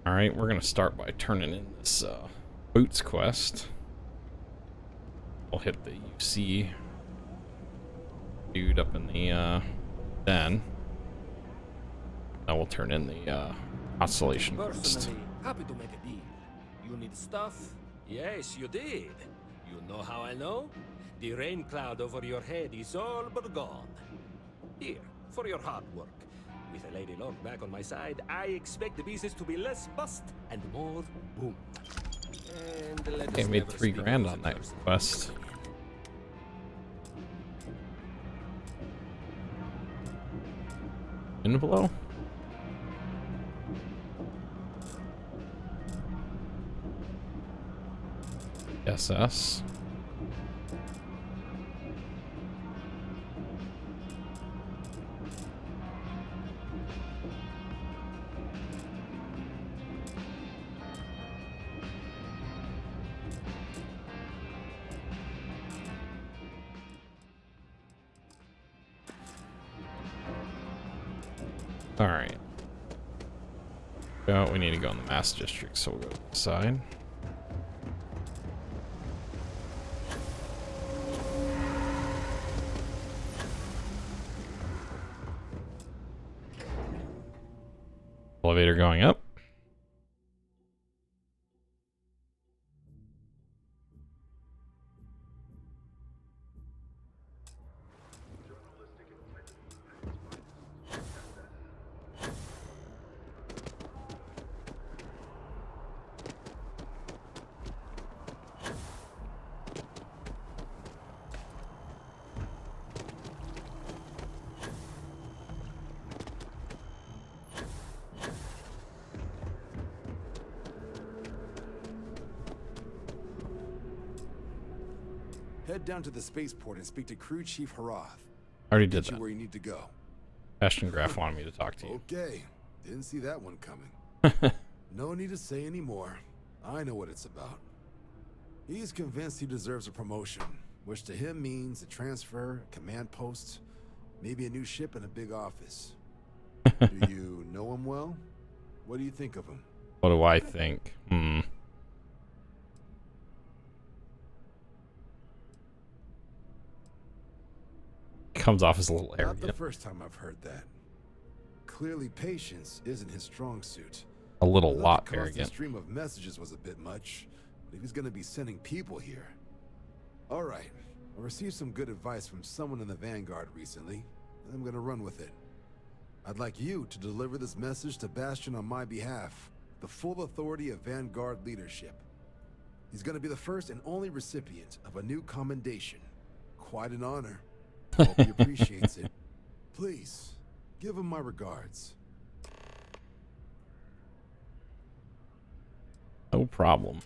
Alright, we're gonna start by turning in this boots quest. We'll hit the UC dude up in the den. Now we'll turn in the constellation quest. Personally, happy to make a deal. You need stuff? Yes, you did. You know how I know? The rain cloud over your head is all but gone. Here, for your hard work. With a Lady Locke back on my side, I expect the business to be less bust and more boom. And let us I made never 3 speak grand of on the that person. quest. In below? SS. All right. We need to go in the mass district, so we'll go to the side. Elevator going up. Head down to the spaceport and speak to Crew Chief Harath. Already did Get you that. where you need to go. Ashton Graff wanted me to talk to you. Okay, didn't see that one coming. No need to say any more. I know what it's about. He's convinced he deserves a promotion, which to him means a transfer, a command post, maybe a new ship and a big office. Do you know him well? What do you think of him? What do I think? Comes off as a little Not the arrogant. first time I've heard that. Clearly patience isn't his strong suit. A little I thought lot the constant arrogant. stream of messages was a bit much, but if he's gonna be sending people here. All right, I received some good advice from someone in the Vanguard recently, and I'm gonna run with it. I'd like you to deliver this message to Bastion on my behalf, the full authority of Vanguard leadership. He's gonna be the first and only recipient of a new commendation. Quite an honor. Hope he appreciates it. Please, give him my regards. No problem.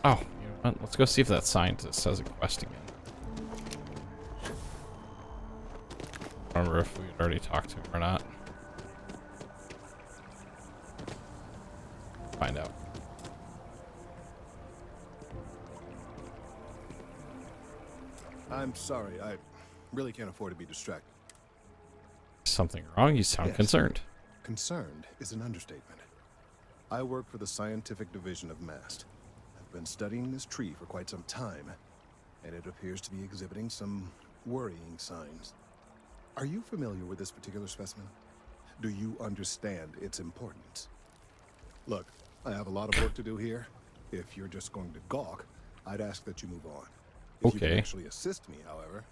Oh, you know what? Let's go see if that scientist has a quest again. I don't remember if we had already talked to him or not. Find out. I'm sorry, I really can't afford to be distracted. Something wrong? You sound Yes. concerned. Concerned is an understatement. I work for the scientific division of MAST. I've been studying this tree for quite some time, and it appears to be exhibiting some worrying signs. Are you familiar with this particular specimen? Do you understand its importance? Look, I have a lot of work to do here. If you're just going to gawk, I'd ask that you move on. If you Okay. can actually assist me, however,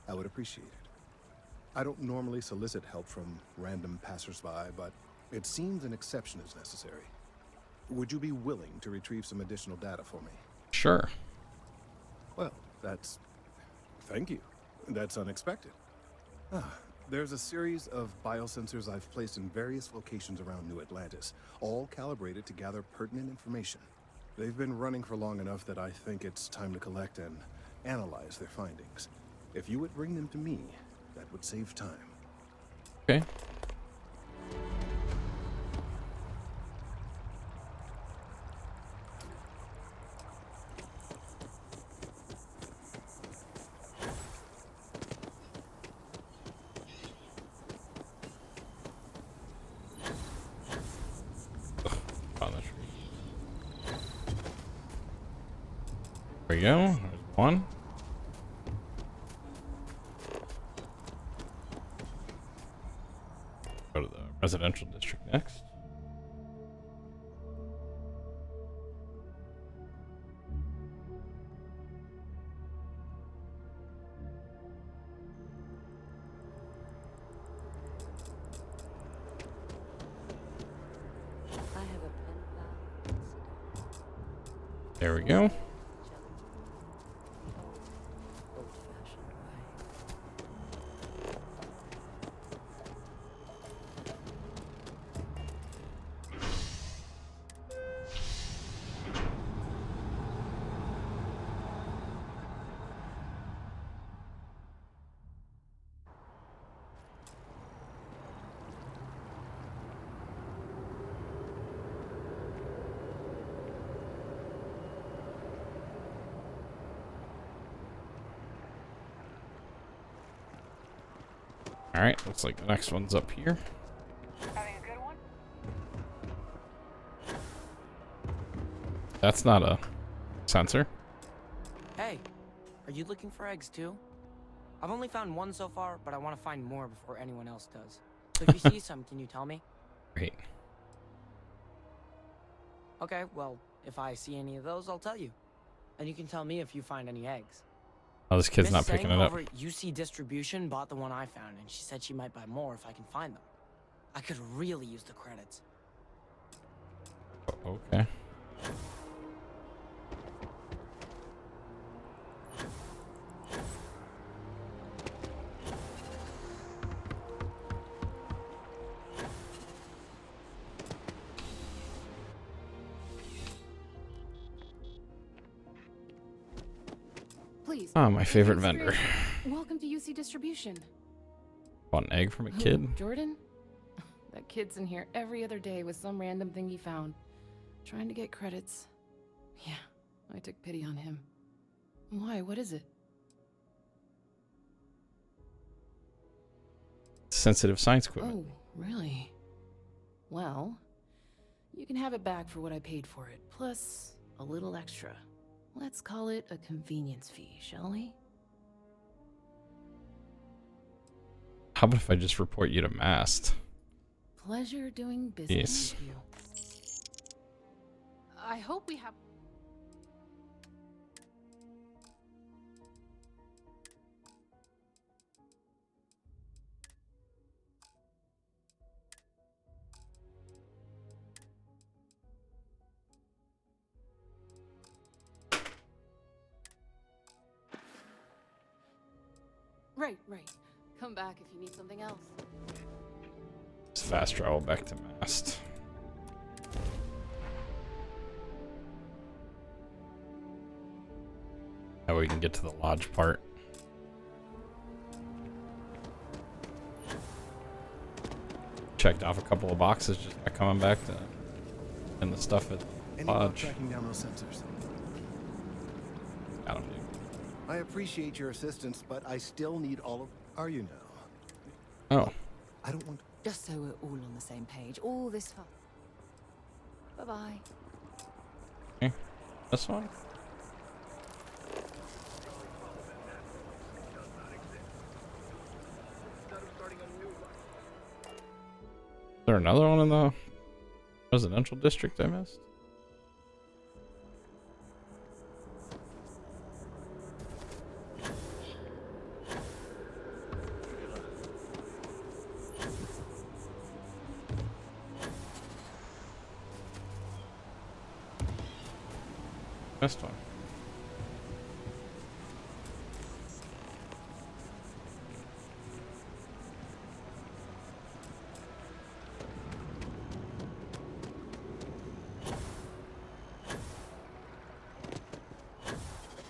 I would appreciate it. I don't normally solicit help from random passersby, but it seems an exception is necessary. Would you be willing to retrieve some additional data for me? Sure. Well, thank you. That's unexpected. There's a series of biosensors I've placed in various locations around New Atlantis, all calibrated to gather pertinent information. They've been running for long enough that I think it's time to collect and analyze their findings. If you would bring them to me, that would save time. Okay. There we go. There's one. Go to the residential district next. I have a pen pal. There we go. Old-fashioned way. Alright, looks like the next one's up here. Having a good one? That's not a sensor. Hey, are you looking for eggs too? I've only found one so far, but I want to find more before anyone else does. So if you see some, can you tell me? Great. Okay, well, if I see any of those, I'll tell you. And you can tell me if you find any eggs. Oh, this kid's Miss not picking Sang it up. over at UC Distribution bought the one I found, and she said she might buy more if I can find them. I could really use the credits. Okay. Please. Ah, my favorite vendor. Welcome to UC Distribution. Want an egg from a Who, kid? Jordan? That kid's in here every other day with some random thing he found. Trying to get credits. Yeah, I took pity on him. Why? What is it? Sensitive science equipment. Oh, really? Well, you can have it back for what I paid for it, plus a little extra. Let's call it a convenience fee, shall we? How about if I just report you to Mast? Pleasure doing business Yes. with you. I hope we have... Right. Come back if you need something else. Just fast travel back to Mast. Now we can get to the lodge part. Checked off a couple of boxes just by coming back to and the stuff at Any luck lodge. tracking down those sensors? Got 'em, dude. I appreciate your assistance, but I still need all of... Are you now? Oh, I don't want... Just so we're all on the same page. All this fun. Bye-bye. okay. This one? Is there another one in the residential district I missed? Missed one.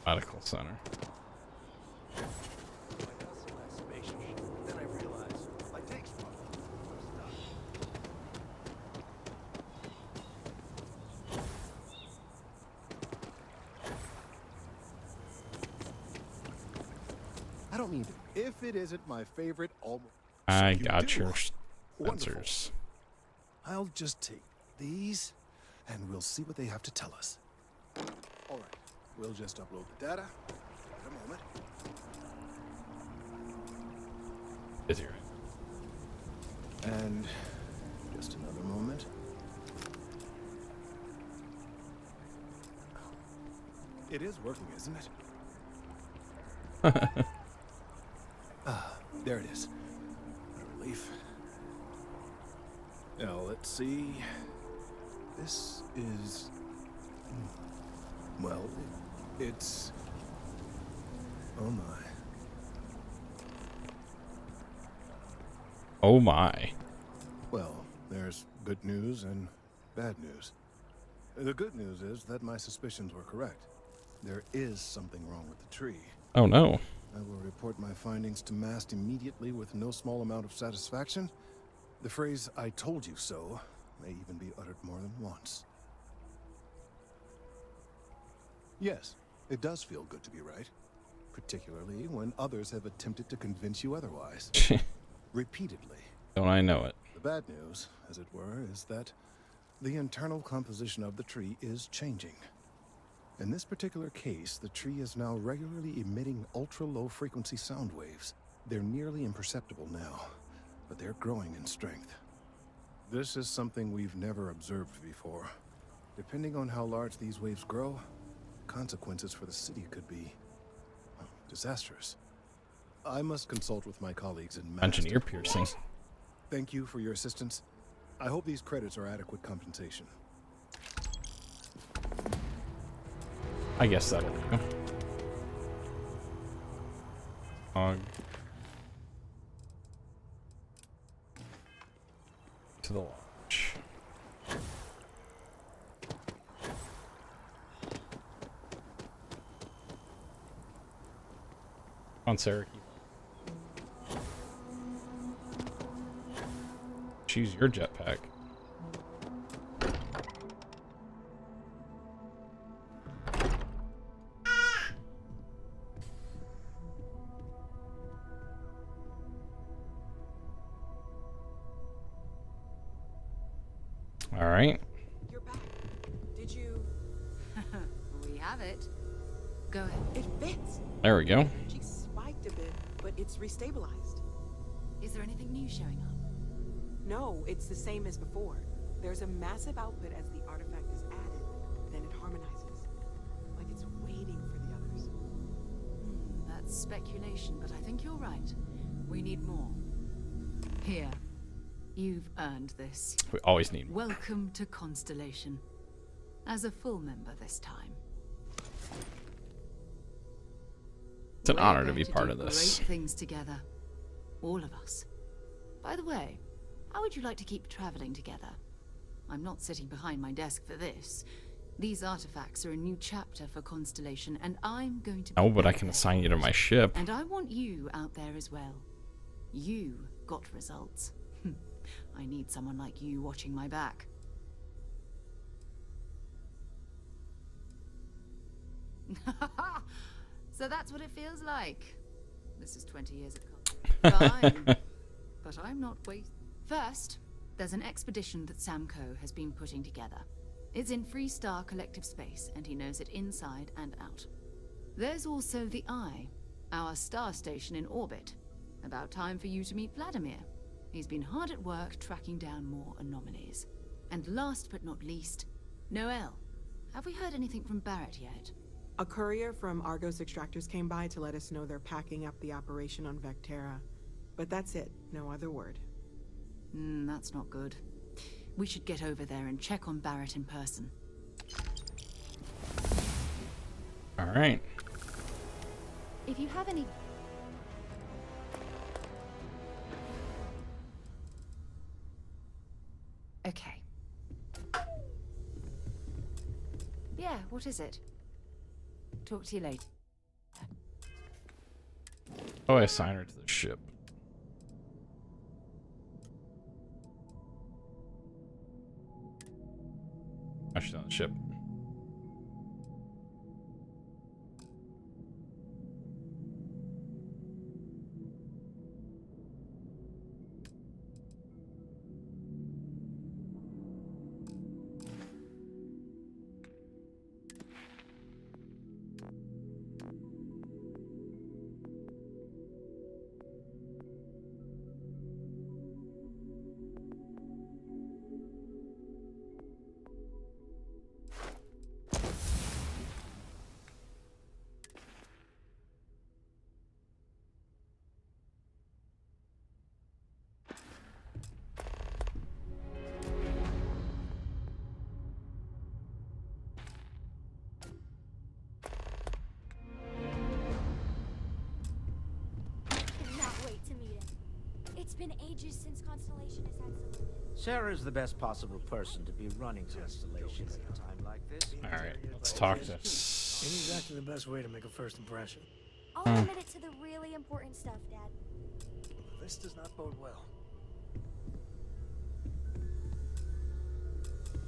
Medical center. Then I realized my take's wrong. I don't mean to. If it isn't my favorite, almost. I You got do? your Wonderful. sensors. I'll just take these, and we'll see what they have to tell us. All right. We'll just upload the data. Wait a moment. Is here. And just another moment. It is working, isn't it? There it is. What a relief. Now, let's see. This is... Well, it's... Oh my. Oh my. Well, there's good news and bad news. The good news is that my suspicions were correct. There is something wrong with the tree. Oh no. I will report my findings to Mast immediately with no small amount of satisfaction. The phrase, "I told you so," may even be uttered more than once. Yes, it does feel good to be right. Particularly when others have attempted to convince you otherwise. Repeatedly. Don't I know it? The bad news, as it were, is that the internal composition of the tree is changing. In this particular case, the tree is now regularly emitting ultra-low frequency sound waves. They're nearly imperceptible now, but they're growing in strength. This is something we've never observed before. Depending on how large these waves grow, consequences for the city could be disastrous. I must consult with my colleagues in Mast. Engineer piercing. Thank you for your assistance. I hope these credits are adequate compensation. I guess that'll do. To the launch. On Sarah. Choose your jetpack. All right. You're back. Did you? We have it. Go ahead. It fits. There we go. She spiked a bit, but it's restabilized. Is there anything new showing up? No, it's the same as before. There's a massive output as the artifact is added, then it harmonizes. Like it's waiting for the others. That's speculation, but I think you're right. We need more. Here. You've earned this. We always need more. Welcome to Constellation. As a full member this time. It's an We're honor to going be part do of this. Great things together. All of us. By the way, how would you like to keep traveling together? I'm not sitting behind my desk for this. These artifacts are a new chapter for Constellation, and I'm going to be Oh, but I out can there assign you for to my it. ship. And I want you out there as well. You got results. I need someone like you watching my back. So that's what it feels like. This is 20 years of Fine. But I'm not wait. First, there's an expedition that Samco has been putting together. It's in Freestar Collective Space, and he knows it inside and out. There's also the Eye, our star station in orbit. About time for you to meet Vladimir. He's been hard at work tracking down more anomalies. And last but not least, Noel. Have we heard anything from Barrett yet? A courier from Argos Extractors came by to let us know they're packing up the operation on Vectera. But that's it, no other word. That's not good. We should get over there and check on Barrett in person. All right. If you have any... Okay. Yeah, what is it? Talk to you later. Oh, I assign her to the ship. Oh, she's on the ship. It's been ages since Constellation has had someone new. Sarah's the best possible person to be running Constellation at a time like this. Alright, let's talk this. Ain't exactly the best way to make a first impression. I'll limit it to the really important stuff, Dad. This does not bode well.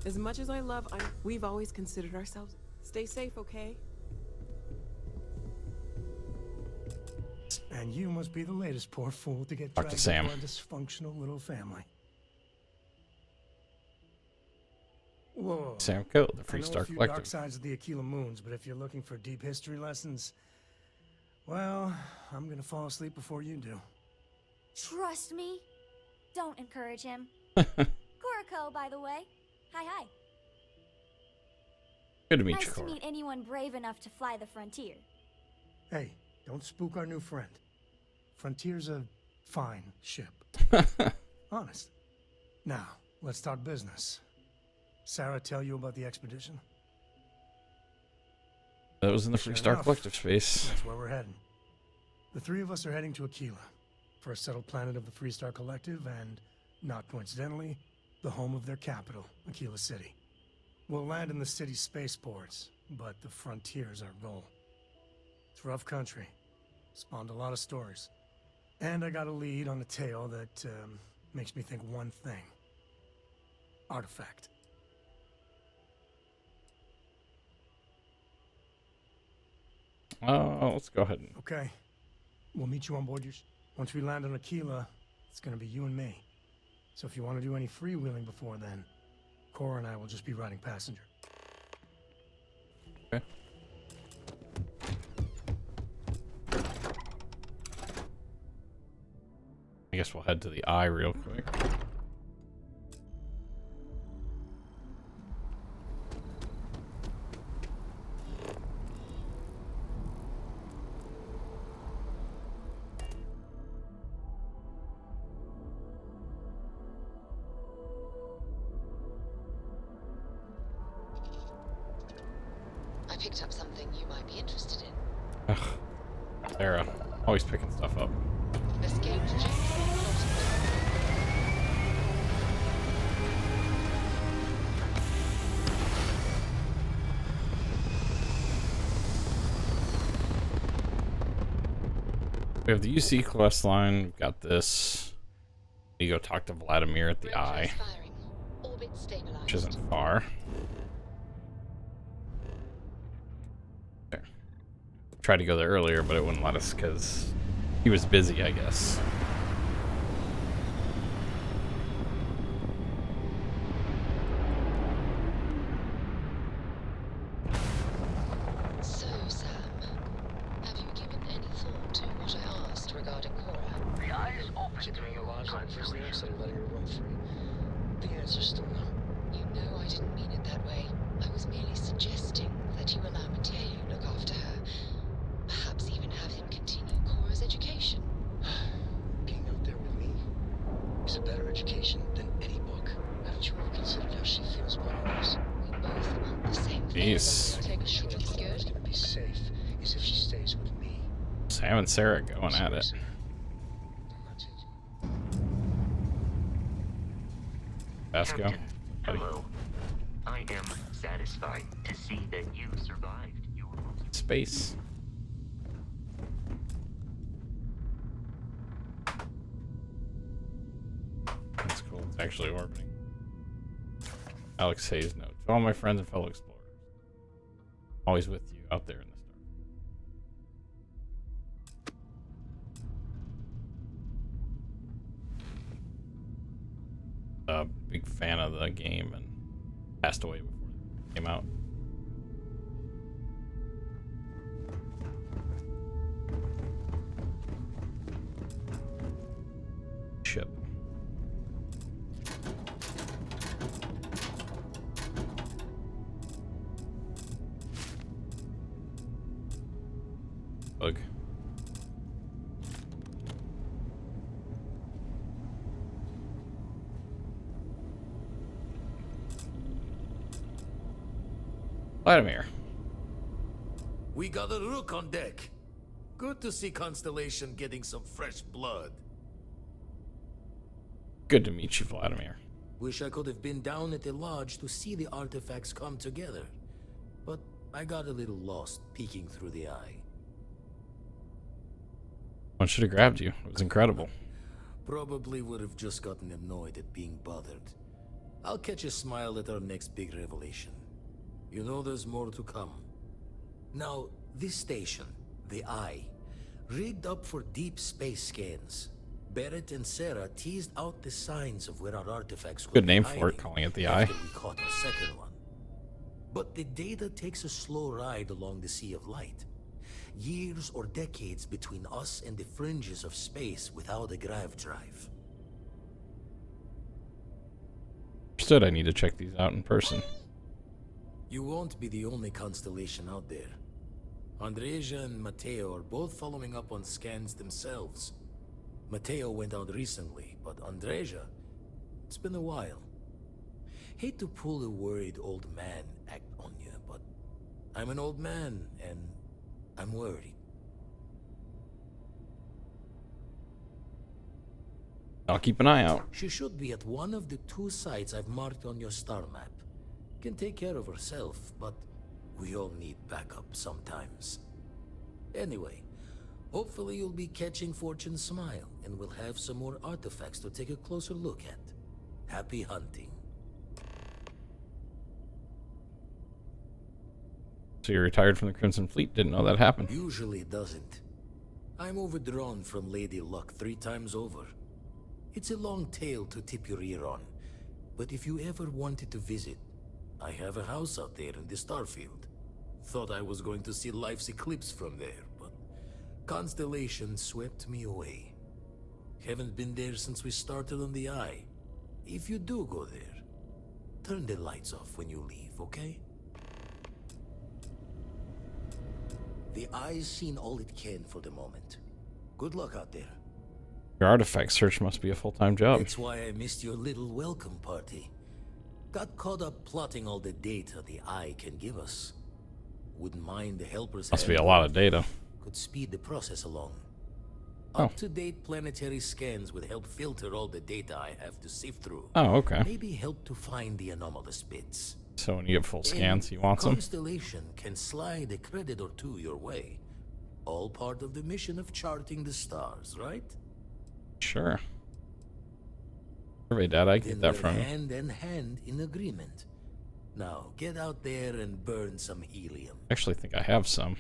As much as I love, we've always considered ourselves. Stay safe, okay? And you must be the latest poor fool to get Talk to dragged Sam. into our dysfunctional little family. Whoa. Sam Coe, the I know Freestar a few dark Collective. sides of the Aquila Moons, but if you're looking for deep history lessons, well, I'm gonna fall asleep before you do. Trust me. Don't encourage him. Koriko, by the way. Hi. Good to meet you, Nice to Cora. meet anyone brave enough to fly the frontier. Hey, don't spook our new friend. Frontier's a fine ship. Honest. Now, let's talk business. Sarah tell you about the expedition? That was in the Sure Freestar enough. Collective space. That's where we're heading. The three of us are heading to Aquila, for a settled planet of the Freestar Collective and, not coincidentally, the home of their capital, Aquila City. We'll land in the city's spaceports, but the frontier's our goal. It's rough country. Spawned a lot of stories. And I got a lead on a tale that makes me think one thing. Artifact. Let's go ahead and... Okay. We'll meet you on board your... Once we land on Aquila, it's gonna be you and me. So if you want to do any freewheeling before then, Cora and I will just be riding passenger. Okay. I guess we'll head to the eye real quick. I picked up something you might be interested in. Ugh. Sarah, always picking stuff up. Escaped James. We have the UC quest line. We've got this. You go talk to Vladimir at the eye, Firing. Orbit stabilized. which isn't far. There. Tried to go there earlier, but it wouldn't let us because he was busy, I guess. So, Sam, have you given any thought to what I asked regarding Cora? The eye is open to me along consciously instead of letting her run free. The answer's still no. You know I didn't mean it that way. I was merely suggesting that you allow Mateo look after her. Perhaps even have him continue Cora's education. Being out there with me is a better education than any book. Haven't you ever considered how she feels about all this? We both want the same thing. Jeez. Take a shot is Clara's good. gonna be safe is if she stays with me. Sam and Sarah going at it. That's it. Vasco. Captain, hello. I am satisfied to see that you survived your... Space. That's cool. It's actually orbiting. Alex Hayes note. To all my friends and fellow explorers. Always with you out there in the star. Big fan of the game and passed away before it came out. Ship. Bug. Vladimir. We got a rook on deck. Good to see Constellation getting some fresh blood. Good to meet you, Vladimir. Wish I could have been down at the lodge to see the artifacts come together. But I got a little lost peeking through the eye. One should have grabbed you. It was incredible. Probably would have just gotten annoyed at being bothered. I'll catch a smile at our next big revelation. You know there's more to come. Now, this station, the Eye, rigged up for deep space scans. Barrett and Sarah teased out the signs of where our artifacts could Good name be for it, hiding calling it the after Eye. we caught our second one. But the data takes a slow ride along the Sea of Light. Years or decades between us and the fringes of space without a grav drive. Understood. I need to check these out in person. You won't be the only constellation out there. Andreja and Mateo are both following up on scans themselves. Mateo went out recently, but Andreja, it's been a while. Hate to pull a worried old man act on you, but I'm an old man, and I'm worried. I'll keep an eye out. She should be at one of the 2 sites I've marked on your star map. Can take care of herself, but we all need backup sometimes. Anyway, hopefully you'll be catching Fortune's smile, and we'll have some more artifacts to take a closer look at. Happy hunting. So you're retired from the Crimson Fleet? Didn't know that happened. Usually it doesn't. I'm overdrawn from Lady Luck 3 times over. It's a long tale to tip your ear on, but if you ever wanted to visit, I have a house out there in the Starfield. Thought I was going to see life's eclipse from there, but Constellation swept me away. Haven't been there since we started on the Eye. If you do go there, turn the lights off when you leave, okay? The Eye's seen all it can for the moment. Good luck out there. Your artifact search must be a full-time job. That's why I missed your little welcome party. Got caught up plotting all the data the Eye can give us. Wouldn't mind the helpers. Must be a lot of data. Could speed the process along. Oh. Up-to-date planetary scans would help filter all the data I have to sift through. Oh, okay. Maybe help to find the anomalous bits. So when you get full scans, he wants them. Constellation can slide a credit or 2 your way. All part of the mission of charting the stars, right? Sure. Survey data, I get that from you. Hand in hand in agreement. Now get out there and burn some helium. I actually think I have some.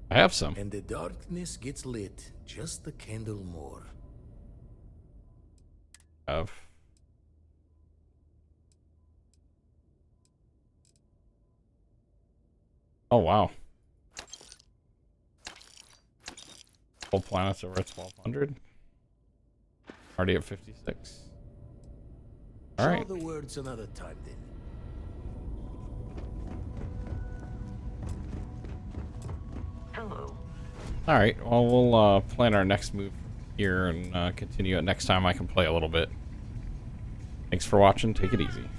I have some. And the darkness gets lit just a candle more. Have. Oh wow. Whole planets over at 1200. Already at 56. All right. Show the words another time then. Hello. All right. Well, we'll plan our next move here and continue it next time. I can play a little bit. Thanks for watching. Take it easy.